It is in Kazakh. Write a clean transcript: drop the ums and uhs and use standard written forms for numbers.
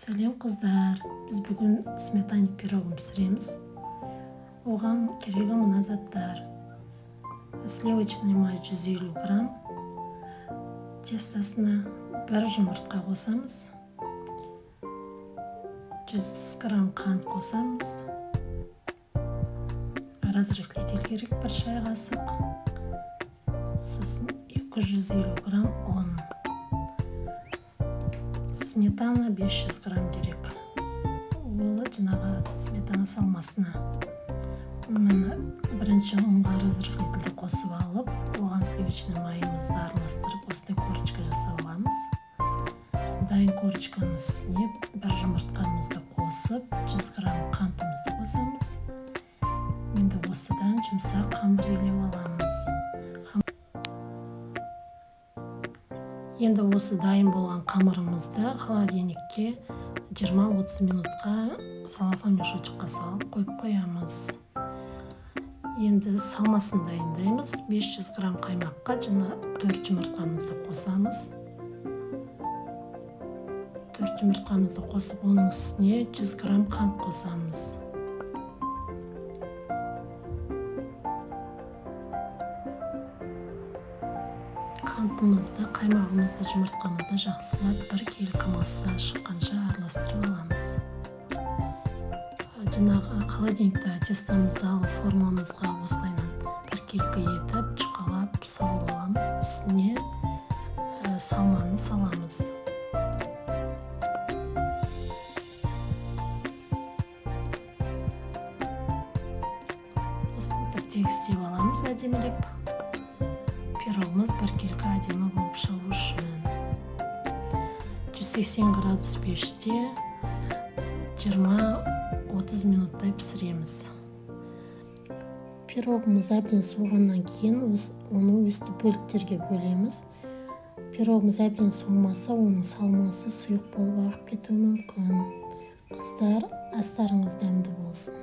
Сәлем қыздар, біз бүгін сметаник пирогын пісіреміз. Оған керегі мына заттар: сливочный май 150 грамм, тестасына 1 жұмыртқа қосамыз, 100 грамм қант қосамыз, разрыхлитель керек 1 шай қасық, сосын 250 грамм ұн, сметана 500 грамм керек. Ол жаңағы сметана салмасына. Мені бірінші ұнға разрыхлительді қосып алып, оған сливочный майымызды араластырып, осындай корочка жасап аламыз. Дайын корочканың үстіне 1 жұмыртқамызды қосып, 100 грамм қантымызды қосамыз. Енді осыдан жұмсақ қамыр елеп аламыз. Енді осы дайын болған қамырымызды холодильникке 20-30 минутқа салафан мешочкқа салып қойып қоямыз. Енді салмасын дайындаймыз. 500 грамм қаймаққа 4 жұмыртқамызды қосамыз. 4 жұмыртқамызды қосып, оның үстіне 100 грамм қант қосамыз. Қантымызды, қаймағымызды, жұмыртқамызды жақсылап 1 келкі масса шыққанша араластырып аламыз. Жаңағы холодильникте тестамызды алып формамызға осылайынан 1 келкі етіп, жұқалап салып аламыз. Үстіне салманы саламыз. Осылай тегістеп аламыз әдемілеп. Пирогымыз 1 келкі әдемі болып шығу үшін. 180 градус пеште 20-30 минуттай пісіреміз. Пирогымыз әбден суығаннан кейін оны өстіп бөліктерге бөлеміз. Пирогымыз әбден суымаса, оның салмасы сұйық болып ағып кетуі мүмкін. Қыздар, астарыңыз дәмді болсын.